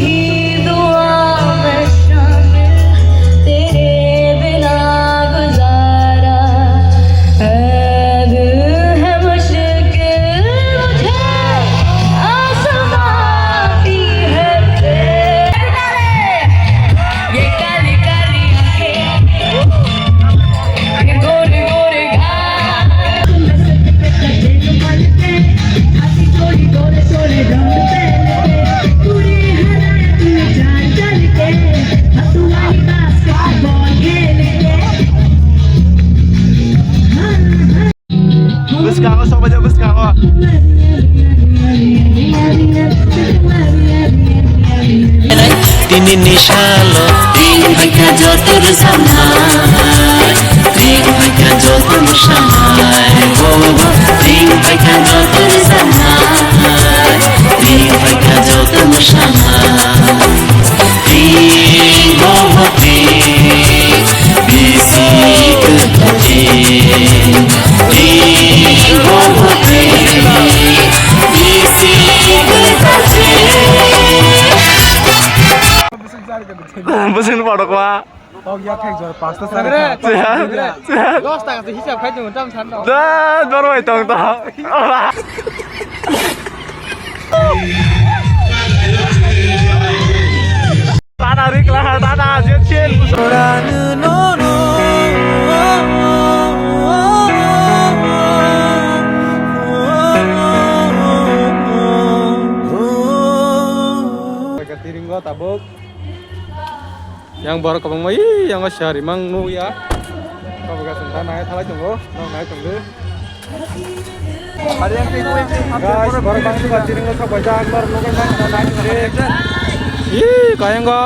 ही दुआ में शामिल तेरे बिना गुजारा ऐ दिल है मुश्किल मुझे आसमां की है ये काली काली आंखें गोरे गोरे Bus ka ako, soba dyan, bus ka ako. তিনি নিশালো রিং ভাইকা যতর সামাই রিং ভাইকা যতর সামাই ও রিং ভাইকা যতর সামাই রিং ভাইকা যতর সামাই রিং ও রিং বিসি কতে রিং ও রিং বিসি কতে Busin photo ko ha. Oh ya thek jor 5 ta sare. Loss ta ka hisab khai jung tam san da. Baru ay tong to. Tarik lah, tada, jen. Tiringgo tabuk. Yang baru kabang mai yang asyari mang nu ya. Kau baga senta naik thalai jonggo, naik jonggo. Ada yang tiku guys, baru bang tu tiringgo sa bajang baru nu kan naik jonggo. Ih, kayang go.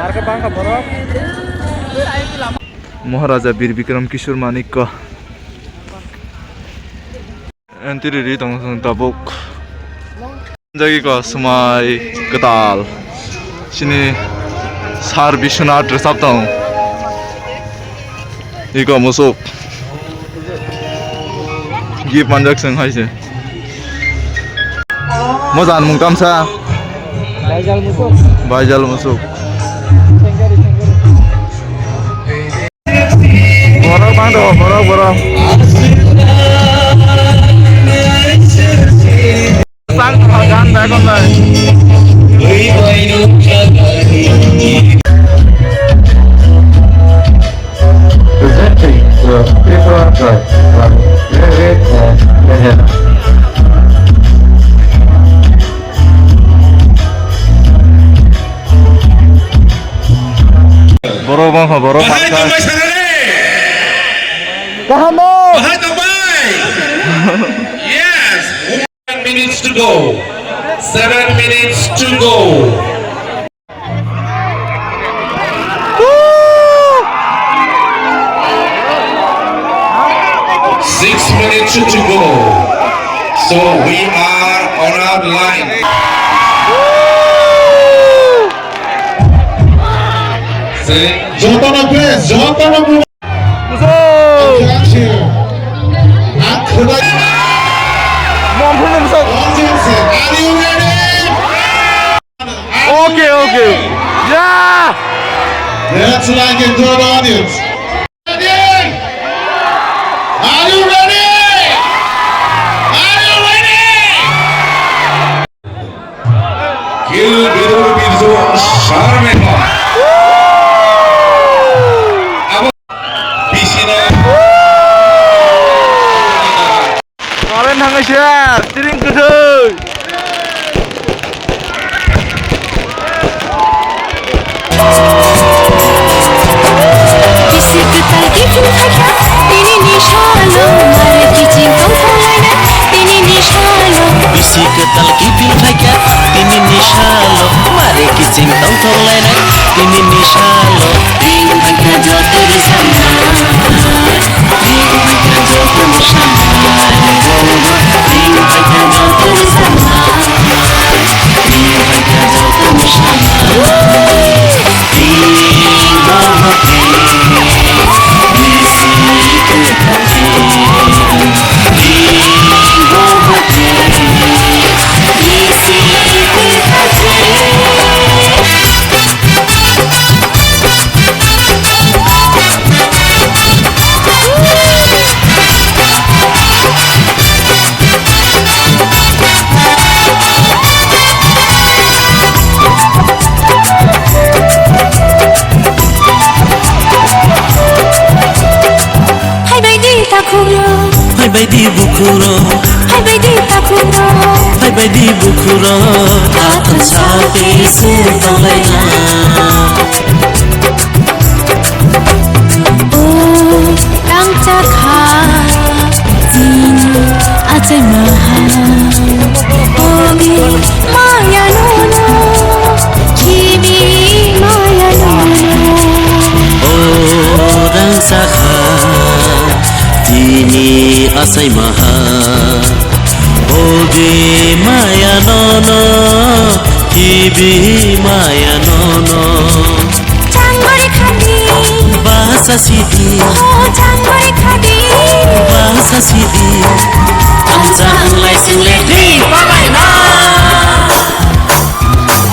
Harga bang ka baru. Maharaja Bir Bikram Kishore Manik ka entiri tong tabuk. Jagi ko semai ketal. Sini Sar Bishnath Resaptong. Iko musuk. Gi panjak sang hai se. Mozan mungtam sa. Baijal musuk. Borok bang do, borok. Sang gan back on the. Presenting the paper drive from Red and Mahena. Borok bang, borok. Yes, 1 minute to go. 7 minutes to go. To go. So we are on our line. Say, Jotana press, Jotana move. Are you ready? Okay. Yeah. That's like a good audience. Ready? Are you ready? Kill Biru Birzo Sharmeka. Abo Pisina. Karen hang share, tiring kudu. किसी कतल की film है क्या तेरी निशानों मारे किसी को खोलना तेरी निशानों किसी कतल की फिल्म है क्या तेरी निशानों मारे किसी को खोलना तेरी निशानों रिंग भाग्य जो तेरे सामने रिंग भाग्य जो तेरे सामने रिंग भाग्य जो तेरे सामने रिंग भाग्य जो तेरे सामने Easy, baidi bukuro hai baidi takuro hai baidi bukuro atan sapi se dalaina oh rang chakha tin achai maha ogi maya nono kibi maya nono orang sakha tini asai maha oge maya nono kibi maya nono changori khadi bahasa sidi oh changori khadi bahasa sidi anjang lai sing le di papai na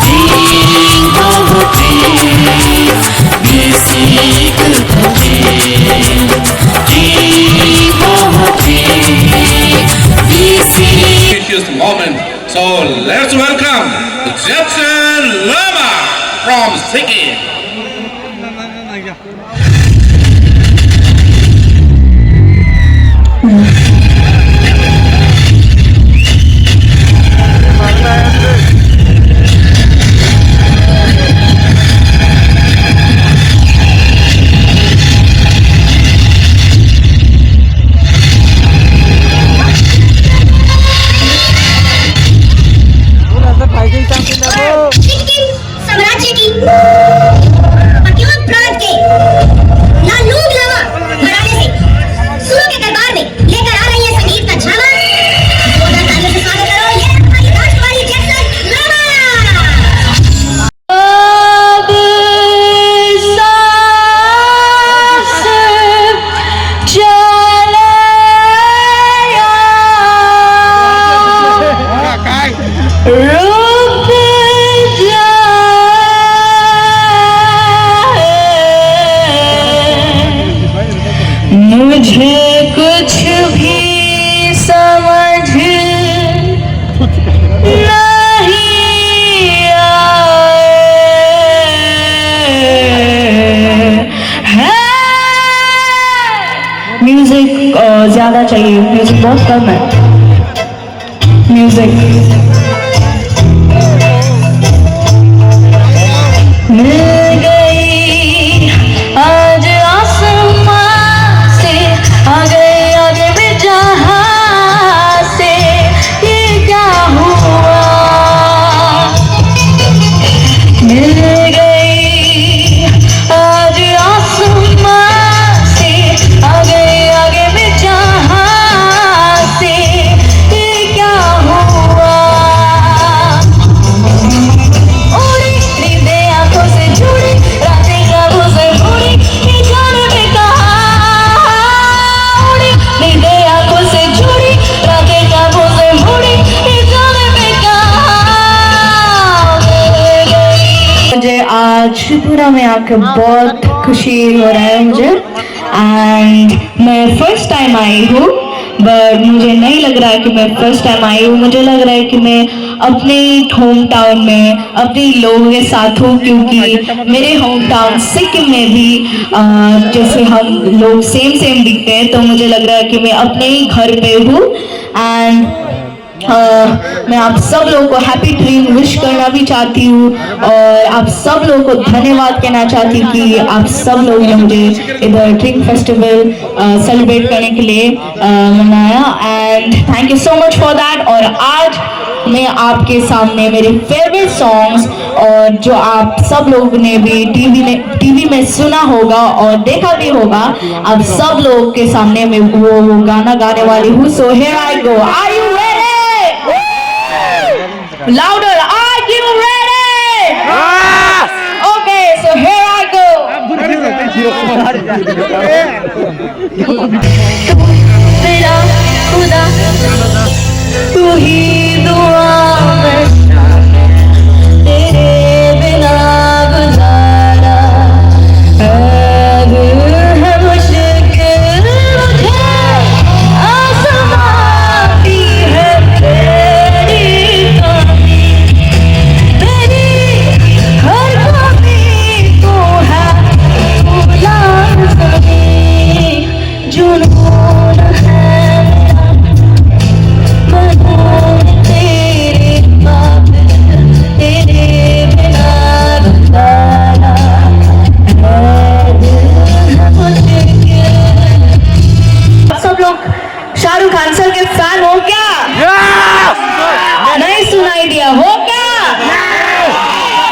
ding ho ti bisi kerti ding ho ti bisi Precious moment. So let's welcome Jackson Lama from Sikkim. Sikkim साम्राज्य की पतियों प्रांत के लालूग लामा घराने से सुरों के दरबार में लेकर आ रही है संगीत का झामा। जोरदार तालियों से स्वागत करो ये हमारी राजकुमारी जैक्सन लामा। अब सांस चले रुक जाए मुझे कुछ भी समझ नहीं आए म्यूजिक ज्यादा चाहिए म्यूजिक बहुत कम है म्यूजिक मिल गई आज आसमां से आ गए आगे में जहां से ये क्या हुआ मिल गई आज आसमां से आ गए आगे में जहां से ये क्या हुआ उड़ी नींदें आंखों से जुड़ी रातें ख्वाबों से भरी ये जाने में कहाँ उड़ी नींदें आंखों से जुड़ी रातें ख्वाबों से भरी ये जाने में कहाँ मुझे आज त्रिपुरा में आकर बहुत खुशी हो रहा है मुझे एंड मैं फर्स्ट टाइम आई हूँ बट मुझे नहीं लग रहा है कि मैं फर्स्ट टाइम आई हूँ मुझे लग रहा है कि मैं अपने होम टाउन में अपने लोगों के साथ हूँ क्योंकि मेरे होम टाउन सिक्किम में भी जैसे हम लोग सेम दिखते हैं तो मुझे लग रहा है कि मैं अपने ही घर पे हूँ एंड मैं आप सब लोगों को हैप्पी ड्रीम विश करना भी चाहती हूँ और आप सब लोगों को धन्यवाद कहना चाहती हूँ कि आप सब लोगों ने मुझे इधर ड्रिंक फेस्टिवल सेलिब्रेट करने के लिए मनाया and thank you so much for that और आज मैं आपके सामने मेरे फेवरेट सॉन्ग्स और जो आप सब लोगों ने भी टीवी में सुना होगा और देखा भी होगा आप सब लोगों के सामने मैं वो गाना गाने वाली हूँ so here I go are you ready louder are you ready okay so here I go तेरा खुदा तू ही दुआ में तेरे बिना गुजारा अब है मुश्किल मुझे आसमां की है तेरी कमी मेरी हर कमी तू है तू लाज़मी जुनून है भैया हो क्या?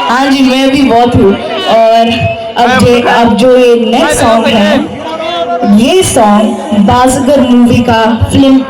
हाँ जी मैं भी बहुत हूँ। और अब जो ये नेक्स्ट सॉन्ग है, ये सॉन्ग बाजीगर मूवी का film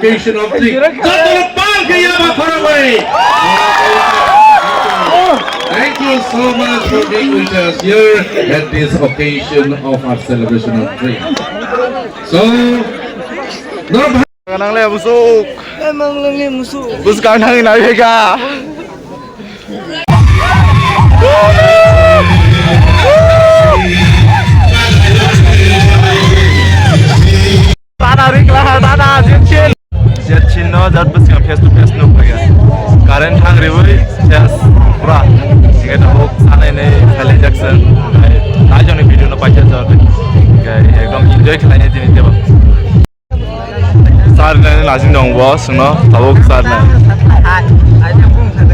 occasion of drink. Thank you so much for being with us here at this occasion of our celebration of drink. So, Kanang le busuk. Emang le busuk. Busuk kanang ni naik ka. Tarik lah, tanah Jetchin no, jat busuk face to face no pega. Current hang river, yes, pura. Jika tu hook sana ini Kelly Jackson, aja ni video no pakai jauh. Ekdom enjoy kelanya jenis dia. Sar ni lazim dong bos, no, tabuk sar ni.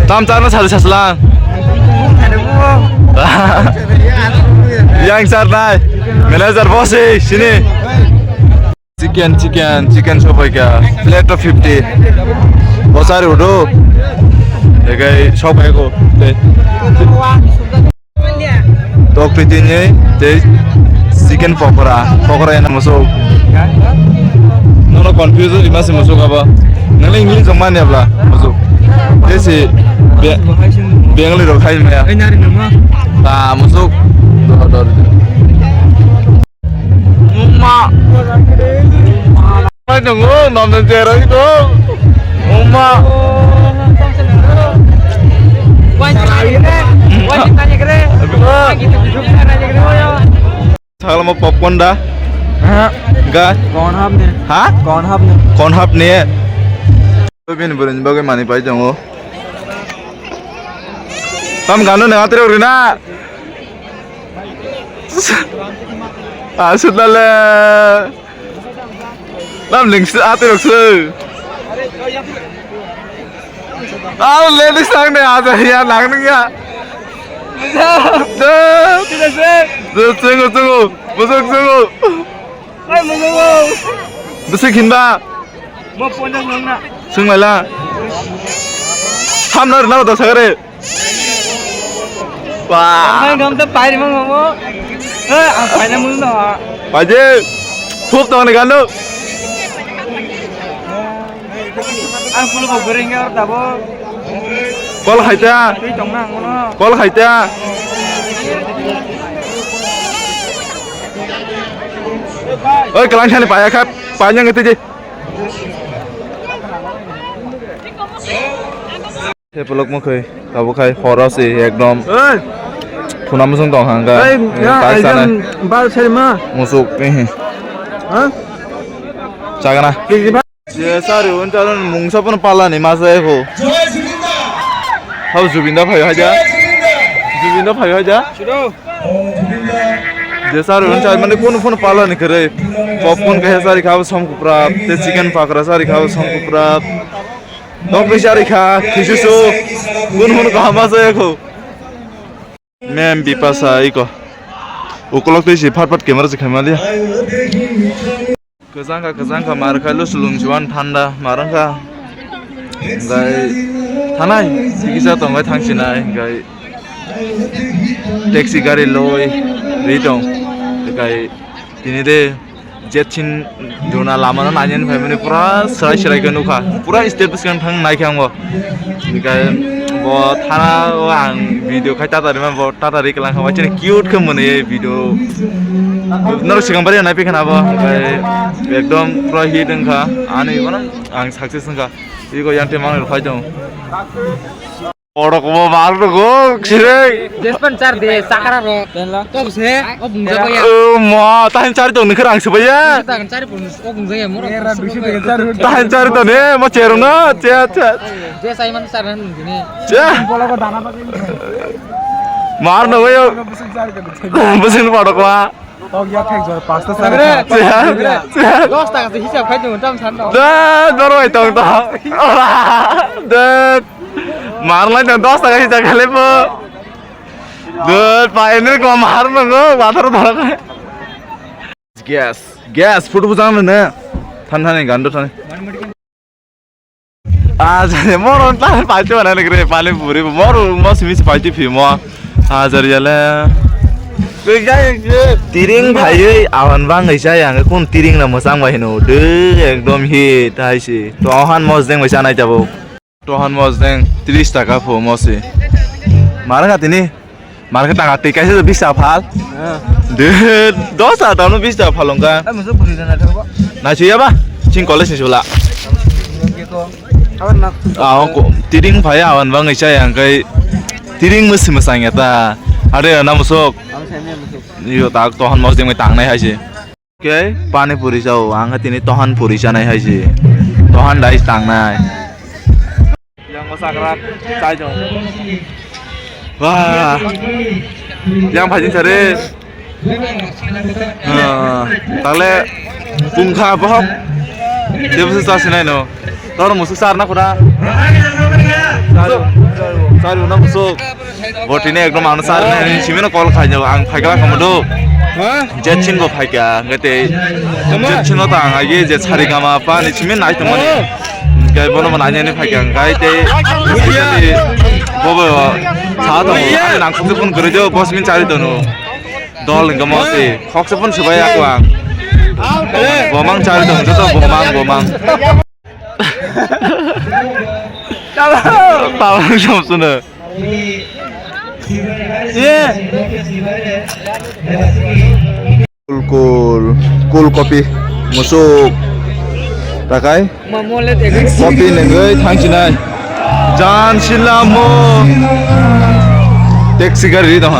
Tam sar ni satu selang. Yang sar ni, manager bos sini. Chicken shop aja, plate of 50. Bos hari udah, dekai shop aja ko. Tok pitinya, jadi chicken pokora yang masuk. Nono confused ini masih masuk apa? Nanti English sama ni apa masuk? Jadi Bengali rokai mana? Ah masuk. Umma. Mana tunggu nama cerita itu? Umma. Wajib tanya kere. Kalau mau popcorn dah? Enggak. Corn hub ni. Tapi ni berundi bagaimana pai jango? Tam gano ni atur urina. Sudah le. Tam links atur uksu. Ladies sang ni ada ya lang ni ya. Tunggu. Masuk. Besok hinda. Mau ponjang mana? Sungailah. Ham nak dah sagare. Wah. Mai gam tu pai ni mau. Pai ni mulu na. Paje. Thup tu ni kan tu. Aku lu goreng ya tabo. Kol khaita. Kol khaita. Oi, kelang chane paya khat, panjang itu je. Peluk mukai, tahu kai horor sih, ekdom. Punam musuh dong hangga. Tak sana. Bal cerima. Musuh ni. Jangan ah. Ya sorry, untuk mungsa pun pala ni masa itu. Tahu Zubinda payah aja. Jasa orang cakap mana pun pala ni kere. Popcorn kaya sari kau samku prap, te chicken pakra sari kau samku prap. Dog sari kah, kisusu, pun kau masa aku. Mem bipasa iko. Ukolok tu si pat kamera si kamera dia. Kezangka marka lu selunjuan tanda marangka. Gai tanai, sikisa tu gai tangsinai gai. Taxi gari loi, ridong. Gai ini deh. Jetchin jona lama na nanyen family pura serai ke nuka pura state bus kan thang naik yang bo thana ang video khai tata ri ma bo tata ri kelang khawa chene cute ke mone video nor sigam bari nai pe khana bo ekdom pura hit engkha ani bonam ang success engkha iko yante mang khai jong Orang kau malu kau, sih. Despen car de sakara ro. Kau se, kau bungsa kau ya. Mau tahan cari dong, nekerang sebaya. Tahan cari pun, kau bungsa ya murah. Tahan cari dong nih, mau ceruna, cet. Dia saya mana saran gini. Cet. Mar dong yo. Besin pada kau. Tau ya kayak jual pasta saran. Cet. Los tak sih hisap kayak jual jam sana. Dah, baru itu tong. Dah. Mar lain yang dos tak sih kali po. Dah, pak ini kau mar nunggu, water barang. Gas, food bukan mana? Than nih gandu than. Jadi mau nonton pacu mana nih kira paling puri, mau masih pacu film. Jadi jalan Tiring भाई awan bang ngai saya ang kun tiring na mosang bai no de ekdom hit hai si tohan mos deng bai sanai jabo tohan mos deng 30 টাকা ফো মসে মারা গাতি নি মারা কা টাকা তে কাইছে 20 টাকা ফাল de 10 টাকা দানো 20 টাকা ফালঙ্গা না ছিয়া ba chin college ni sula tiring भाई awan bang ngai saya ang kai tiring musi masang eta are na musok यो ताक तोहन मस देंग तांग नाही हायसे के पानी पुरी जाओ आंग तिनी तोहन पुरी जानाय हायसे तोहन दाइस तांग नाय yang masakrat cai jong wah yang bhajin sare tagle pungkha bohok debusu sasinai no tor musu sarna khura saru na musuk botine ekdom anu sarna simena kol khai jaw ang phaigala kamodo jetchin go phaiga ngate jetchin ta ang age je chari gama pa ni simen nai tmani gai bono man anya ni phaiga gai te bobo cha do nang khok pun grejo bosmin chari dono dol ngamo te khok pun subai aku ang bomang chari dong to bomang Tawang Samsuna. Yeah. Cool kopi musuk. Takai? Kopi nengai thangsinai. Jan silamo. Taxi gari dah.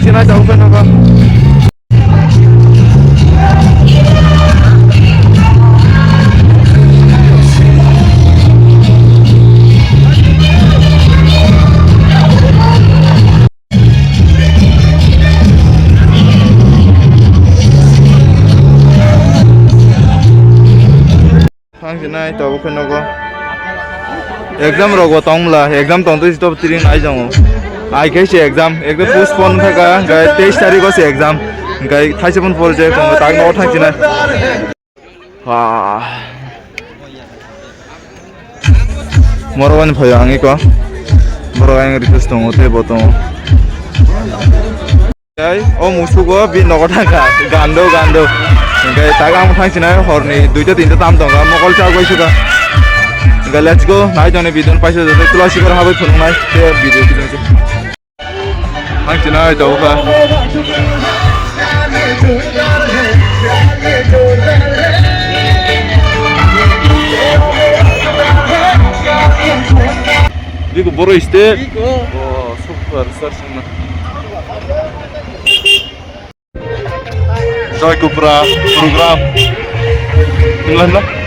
당신아 자우fen apa 당신아 자우fen apa exam rogo tongla exam tongto stop tiring ai jango I guess exam ekdom postpone thaka gai 23 तारिख से exam gai थाइसेपन फरजे को ताक न थांसिना हा मरवान भयो आंगे को Marwan request दङ ते बतो gai o musugo bi नगर थाका गान्दो gai ताक आं थांसिना हरनि 2 ta 3 ta tam दङ मकल चाव गइसुगा gai let's go नाइ जने बिदन पाइसे जते तुलसीगर हाबै फुंनाय ते video दिनसे Hangcinai jauh kah? Ini baru istirahat. Oh super, searching. Joy Cupra program. Inilah.